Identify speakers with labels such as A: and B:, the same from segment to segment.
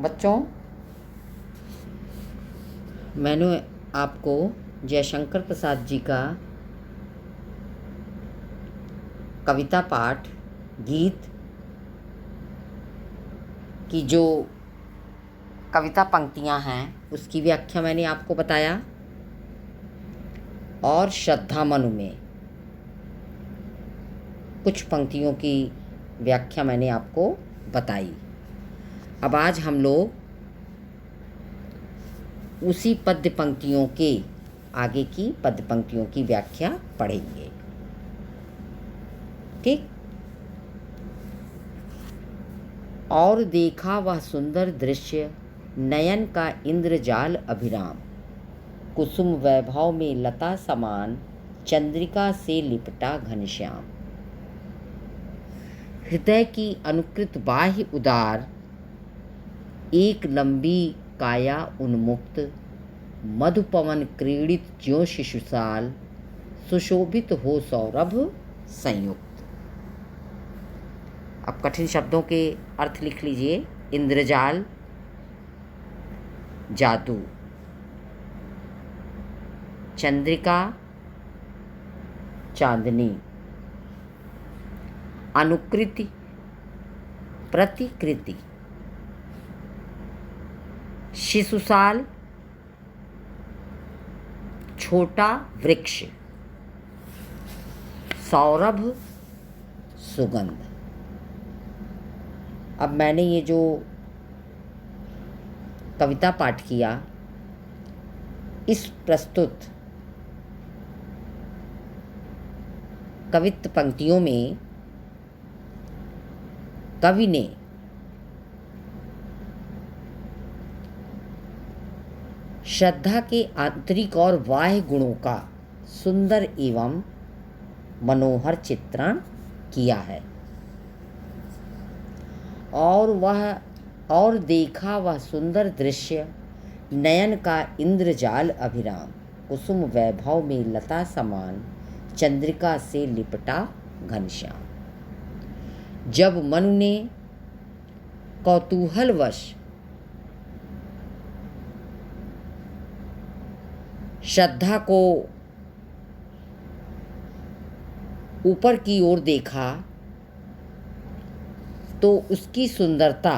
A: बच्चों, मैंने आपको जयशंकर प्रसाद जी का कविता पाठ गीत की जो कविता पंक्तियां हैं उसकी व्याख्या मैंने आपको बताया और श्रद्धा मनु में कुछ पंक्तियों की व्याख्या मैंने आपको बताई। अब आज हम लोग उसी पद्य पंक्तियों के आगे की पद्य पंक्तियों की व्याख्या पढ़ेंगे। ठीक। और देखा वह सुंदर दृश्य नयन का इंद्रजाल अभिराम, कुसुम वैभव में लता समान चंद्रिका से लिपटा घनश्याम। हृदय की अनुकृत बाह्य उदार एक लंबी काया उन्मुक्त, मधुपवन क्रीड़ित ज्यों शिशुसाल, सुशोभित हो सौरभ संयुक्त। अब कठिन शब्दों के अर्थ लिख लीजिए। इंद्रजाल जादू, चंद्रिका चांदनी, अनुकृति प्रतिकृति, शिशुसाल छोटा वृक्ष, सौरभ सुगंध। अब मैंने ये जो कविता पाठ किया, इस प्रस्तुत कवित्त पंक्तियों में कवि ने श्रद्धा के आंतरिक और बाह्य गुणों का सुंदर एवं मनोहर चित्रण किया है। और देखा वह सुंदर दृश्य नयन का इंद्रजाल अभिराम, कुसुम वैभव में लता समान चंद्रिका से लिपटा घनश्याम। जब मनु ने कौतूहलवश श्रद्धा को ऊपर की ओर देखा तो उसकी सुंदरता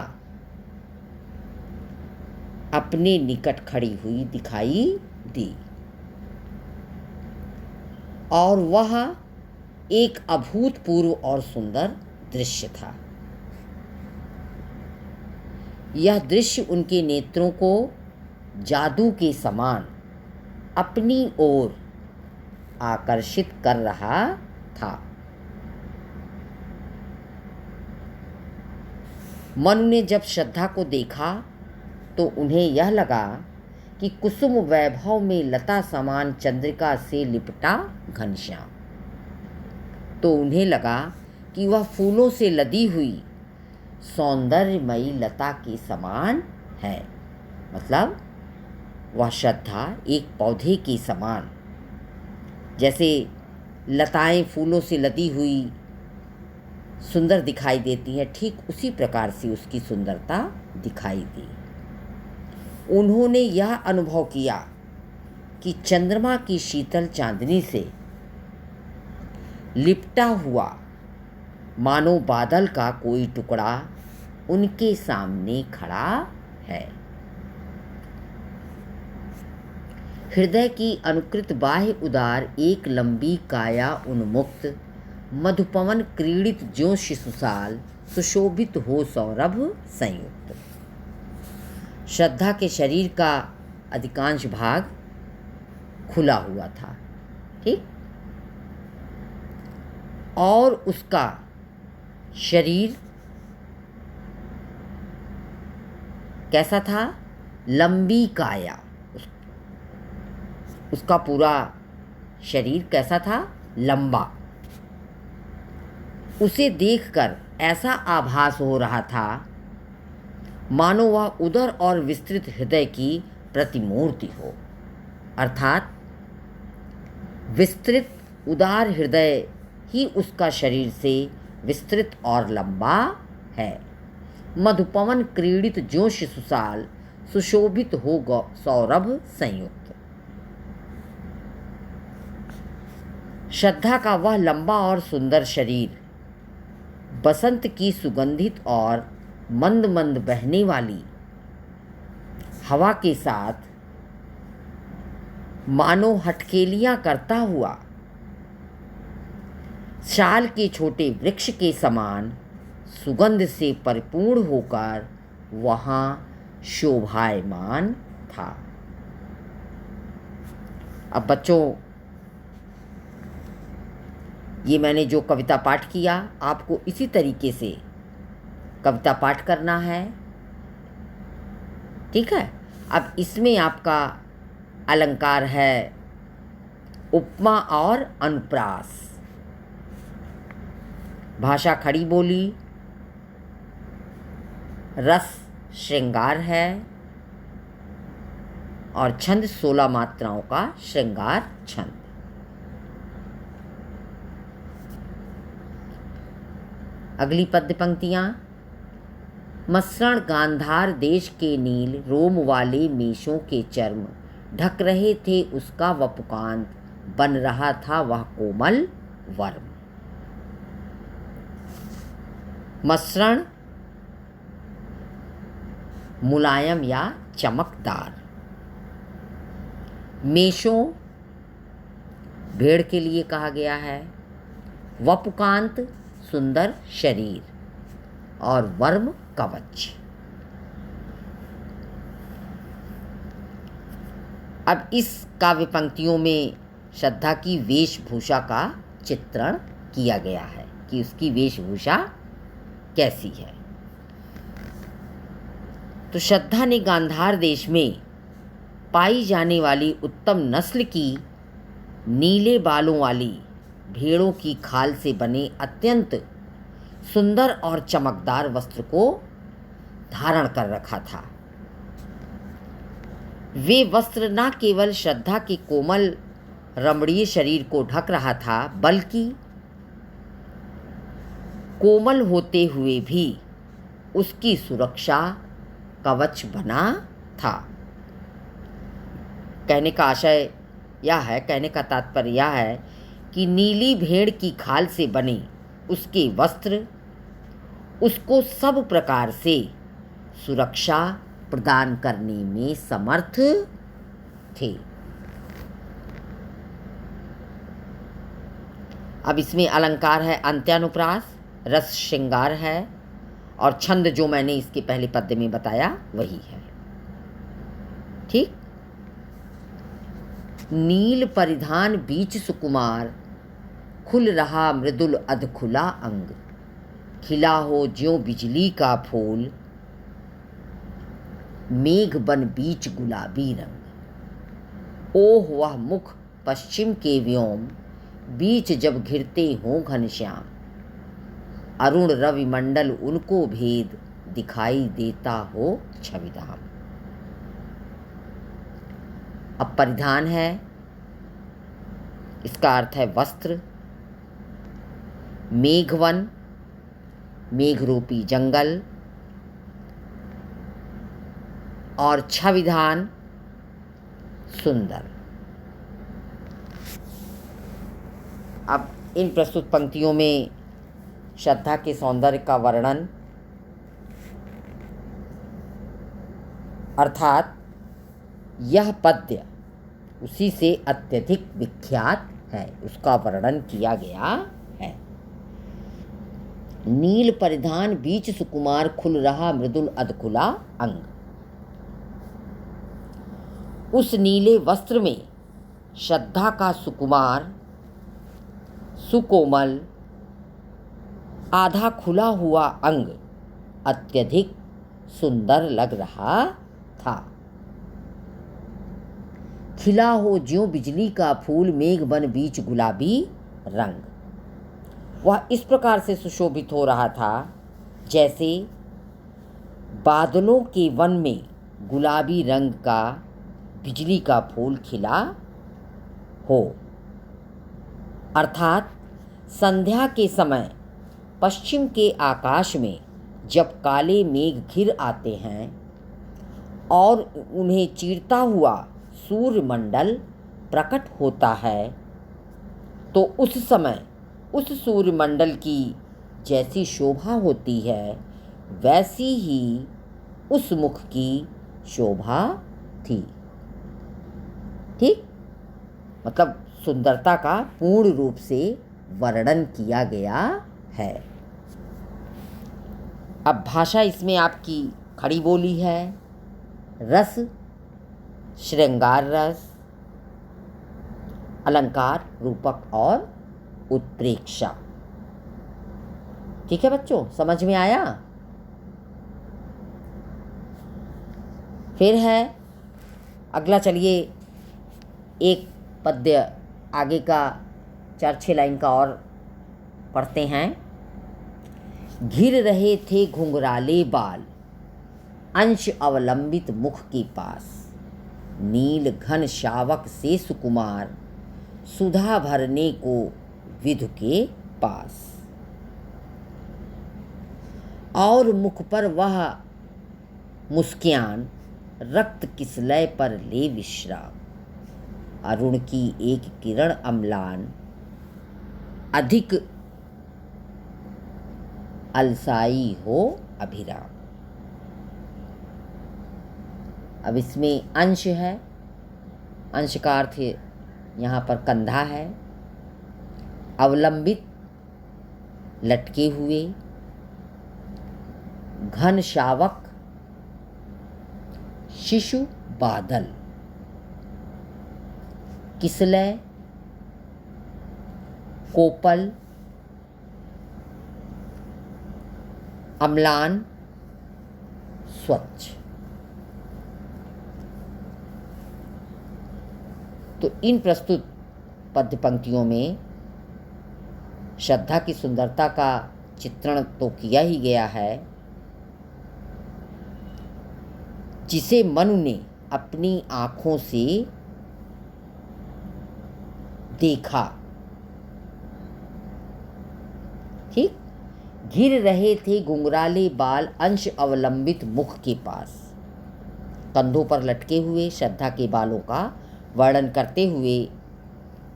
A: अपने निकट खड़ी हुई दिखाई दी और वह एक अभूतपूर्व और सुंदर दृश्य था। यह दृश्य उनके नेत्रों को जादू के समान अपनी ओर आकर्षित कर रहा था। मनु ने जब श्रद्धा को देखा तो उन्हें यह लगा कि कुसुम वैभव में लता समान चंद्रिका से लिपटा घनश्याम। तो उन्हें लगा कि वह फूलों से लदी हुई सौंदर्यमयी लता के समान है। मतलब वह श्रद्धा एक पौधे के समान, जैसे लताएं फूलों से लदी हुई सुंदर दिखाई देती हैं, ठीक उसी प्रकार से उसकी सुंदरता दिखाई दी। उन्होंने यह अनुभव किया कि चंद्रमा की शीतल चांदनी से लिपटा हुआ मानो बादल का कोई टुकड़ा उनके सामने खड़ा है। हृदय की अनुकृत बाह्य उदार एक लंबी काया उन्मुक्त, मधुपवन क्रीड़ित ज्यों शिशुसाल, सुशोभित हो सौरभ संयुक्त। श्रद्धा के शरीर का अधिकांश भाग खुला हुआ था। ठीक। और उसका शरीर कैसा था? लंबी काया। उसका पूरा शरीर कैसा था? लंबा। उसे देखकर ऐसा आभास हो रहा था मानो वह उदर और विस्तृत हृदय की प्रतिमूर्ति हो। अर्थात विस्तृत उदार हृदय ही उसका शरीर से विस्तृत और लंबा है। मधुपवन क्रीडित ज्यों शिशुसाल, सुशोभित हो सौरभ संयुक्त। श्रद्धा का वह लंबा और सुंदर शरीर बसंत की सुगंधित और मंद मंद बहने वाली हवा के साथ मानो हटकेलियां करता हुआ शाल के छोटे वृक्ष के समान सुगंध से परिपूर्ण होकर वहाँ शोभायमान था। अब बच्चों, ये मैंने जो कविता पाठ किया, आपको इसी तरीके से कविता पाठ करना है, ठीक है। अब इसमें आपका अलंकार है उपमा और अनुप्रास, भाषा खड़ी बोली, रस श्रृंगार है और छंद 16 मात्राओं का श्रृंगार छंद। अगली पद्य पंक्तियां। मसृण गांधार देश के नील रोम वाले मेषों के चर्म ढक रहे थे उसका वपुकांत, बन रहा था वह कोमल वर्म। मसृण मुलायम या चमकदार, मेषों भेड़ के लिए कहा गया है, वपुकांत सुंदर शरीर और वर्म कवच। अब इस काव्य पंक्तियों में श्रद्धा की वेशभूषा का चित्रण किया गया है कि उसकी वेशभूषा कैसी है। तो श्रद्धा ने गांधार देश में पाई जाने वाली उत्तम नस्ल की नीले बालों वाली भेड़ों की खाल से बने अत्यंत सुंदर और चमकदार वस्त्र को धारण कर रखा था। वे वस्त्र न केवल श्रद्धा के कोमल रमणीय शरीर को ढक रहा था, बल्कि कोमल होते हुए भी उसकी सुरक्षा कवच बना था। कहने का आशय यह है, कहने का तात्पर्य यह है कि नीली भेड़ की खाल से बने उसके वस्त्र उसको सब प्रकार से सुरक्षा प्रदान करने में समर्थ थे। अब इसमें अलंकार है अंत्यानुप्रास, रस श्रृंगार है और छंद जो मैंने इसके पहले पद्य में बताया वही है, ठीक। नील परिधान बीच सुकुमार, खुल रहा मृदुल अधखुला अंग, खिला हो ज्यों बिजली का फूल, मेघ बन बीच गुलाबी रंग। ओह वह मुख पश्चिम के व्योम, बीच जब घिरते हों घनश्याम, अरुण रवि मंडल उनको भेद, दिखाई देता हो छविधाम। अब परिधान है, इसका अर्थ है वस्त्र। मेघवन, मेघ रूपी जंगल, और छविधान सुंदर। अब इन प्रस्तुत पंक्तियों में श्रद्धा के सौंदर्य का वर्णन, अर्थात यह पद्य उसी से अत्यधिक विख्यात है, उसका वर्णन किया गया है। नील परिधान बीच सुकुमार, खुल रहा मृदुल अधखुला अंग। उस नीले वस्त्र में श्रद्धा का सुकुमार, सुकोमल, आधा खुला हुआ अंग अत्यधिक सुंदर लग रहा था। खिला हो ज्यों बिजली का फूल, मेघ बन बीच गुलाबी रंग। वह इस प्रकार से सुशोभित हो रहा था जैसे बादलों के वन में गुलाबी रंग का बिजली का फूल खिला हो, अर्थात संध्या के समय पश्चिम के आकाश में जब काले मेघ घिर आते हैं और उन्हें चीरता हुआ सूर्यमंडल प्रकट होता है, तो उस समय उस सूर्यमंडल की जैसी शोभा होती है, वैसी ही उस मुख की शोभा थी। ठीक, मतलब सुंदरता का पूर्ण रूप से वर्णन किया गया है। अब भाषा इसमें आपकी खड़ी बोली है, रस, श्रृंगार रस, अलंकार, रूपक और उत्प्रेक्षा। ठीक है बच्चों, समझ में आया? फिर है अगला, चलिए एक पद्य आगे का 4-6 लाइन का और पढ़ते हैं। घिर रहे थे घुंघराले बाल, अंश अवलंबित मुख के पास, नील घन शावक से सुकुमार, सुधा भरने को विधु के पास। और मुख पर वह मुस्कान, रक्त किसलय पर ले विश्राम, अरुण की एक किरण अम्लान, अधिक अलसाई हो अभिराम। अब इसमें अंश है, अंश का अर्थ यहाँ पर कंधा है, अवलंबित लटके हुए, घन शावक शिशु बादल, किसलय कोपल, अम्लान स्वच्छ। तो इन प्रस्तुत पद्य पंक्तियों में श्रद्धा की सुंदरता का चित्रण तो किया ही गया है, जिसे मनु ने अपनी आँखों से देखा। ठीक, घिर रहे थे घुंघराले बाल, अंश अवलंबित मुख के पास, कंधों पर लटके हुए श्रद्धा के बालों का वर्णन करते हुए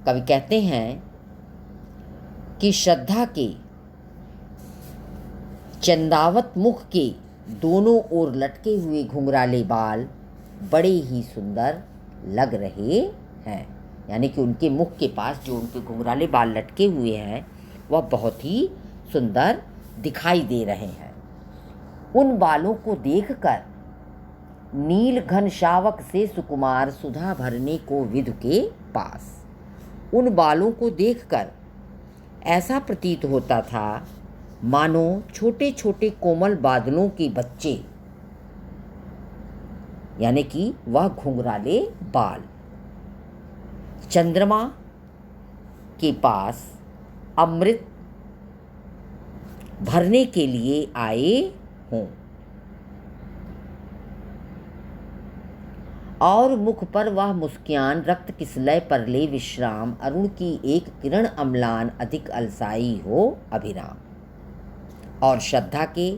A: कवि कहते हैं कि श्रद्धा के चंदावत मुख के दोनों ओर लटके हुए घुंघराले बाल बड़े ही सुंदर लग रहे हैं। यानी कि उनके मुख के पास जो उनके घुंघराले बाल लटके हुए हैं वह बहुत ही सुंदर दिखाई दे रहे हैं। उन बालों को देखकर नील घन शावक से सुकुमार, सुधा भरने को विधु के पास, उन बालों को देखकर ऐसा प्रतीत होता था मानो छोटे छोटे कोमल बादलों के बच्चे, यानी कि वह घुंघराले बाल चंद्रमा के पास अमृत भरने के लिए आए हों, और मुख पर वह मुस्कान, रक्त किसलय पर ले विश्राम, अरुण की एक किरण अम्लान, अधिक अलसाई हो अभिराम। और श्रद्धा के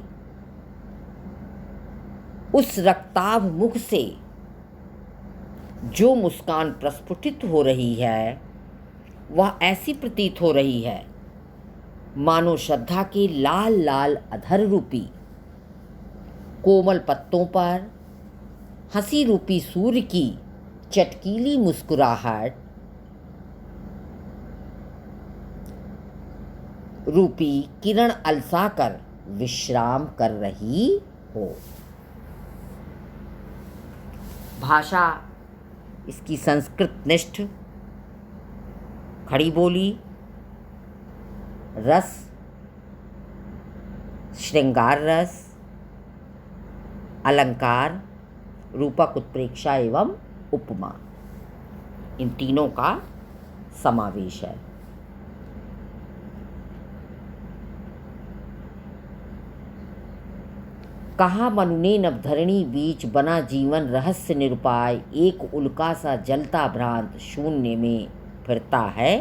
A: उस रक्ताभ मुख से जो मुस्कान प्रस्फुटित हो रही है वह ऐसी प्रतीत हो रही है मानो श्रद्धा के लाल लाल अधर रूपी कोमल पत्तों पर हंसी रूपी सूर्य की चटकीली मुस्कुराहट रूपी किरण अलसाकर विश्राम कर रही हो। भाषा इसकी संस्कृत निष्ठ खड़ी बोली, रस, श्रृंगार रस, अलंकार, रूपक, उत्प्रेक्षा एवं उपमा, इन तीनों का समावेश है। कहा मनु ने नवधरणी बीच, बना जीवन रहस्य निरुपाय, एक उल्का सा जलता भ्रांत, शून्य में फिरता है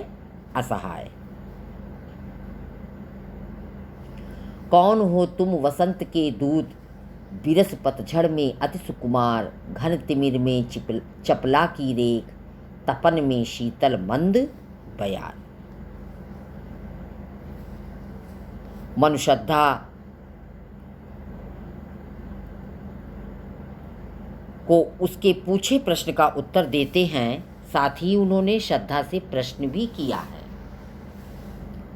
A: असहाय। कौन हो तुम वसंत के दूत, बिरस पतझड़ में अति सुकुमार, घन तिमिर में चपला की रेख, तपन में शीतल मंद बयार। मनुश्रद्धा को उसके पूछे प्रश्न का उत्तर देते हैं, साथ ही उन्होंने श्रद्धा से प्रश्न भी किया है।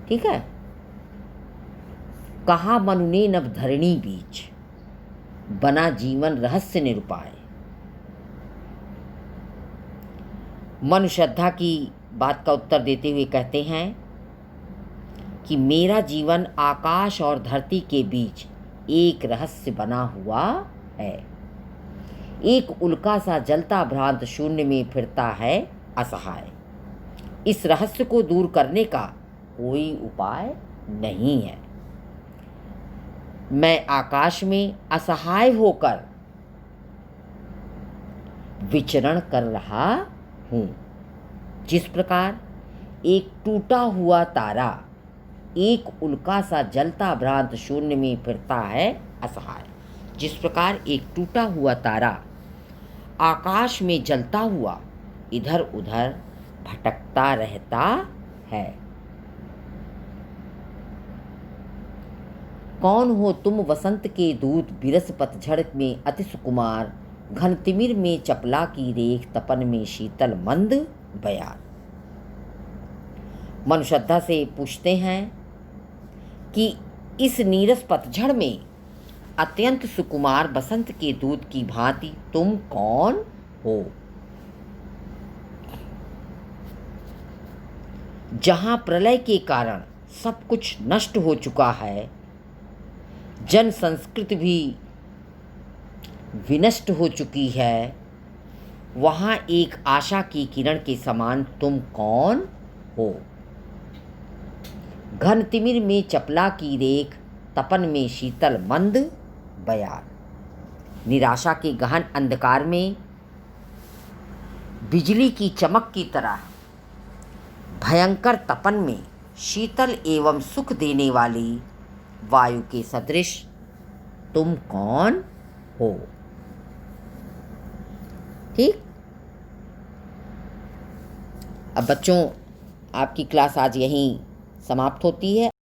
A: ठीक है। कहा मनु ने नभ धरणी बीच, बना जीवन रहस्य निरुपाय। मनु श्रद्धा की बात का उत्तर देते हुए कहते हैं कि मेरा जीवन आकाश और धरती के बीच एक रहस्य बना हुआ है। एक उल्का सा जलता भ्रांत शून्य में फिरता है असहाय। इस रहस्य को दूर करने का कोई उपाय नहीं है। मैं आकाश में असहाय होकर विचरण कर रहा हूँ। जिस प्रकार एक टूटा हुआ तारा एक उल्का सा जलता भ्रांत शून्य में फिरता है असहाय, जिस प्रकार एक टूटा हुआ तारा आकाश में जलता हुआ इधर उधर भटकता रहता है। कौन हो तुम वसंत के दूत, बिरस पतझड़ में अति सुकुमार, घन तिमिर में चपला की रेख, तपन में शीतल मंद बयार। मनुश्रद्धा से पूछते हैं कि इस नीरस पतझड़ में अत्यंत सुकुमार बसंत के दूत की भांति तुम कौन हो? जहां प्रलय के कारण सब कुछ नष्ट हो चुका है, जन संस्कृति भी विनष्ट हो चुकी है, वहाँ एक आशा की किरण के समान तुम कौन हो? घन तिमिर में चपला की रेख, तपन में शीतल मंद बयार। निराशा के गहन अंधकार में बिजली की चमक की तरह भयंकर तपन में शीतल एवं सुख देने वाली वायु के सदृश तुम कौन हो? ठीक। अब बच्चों, आपकी क्लास आज यहीं समाप्त होती है।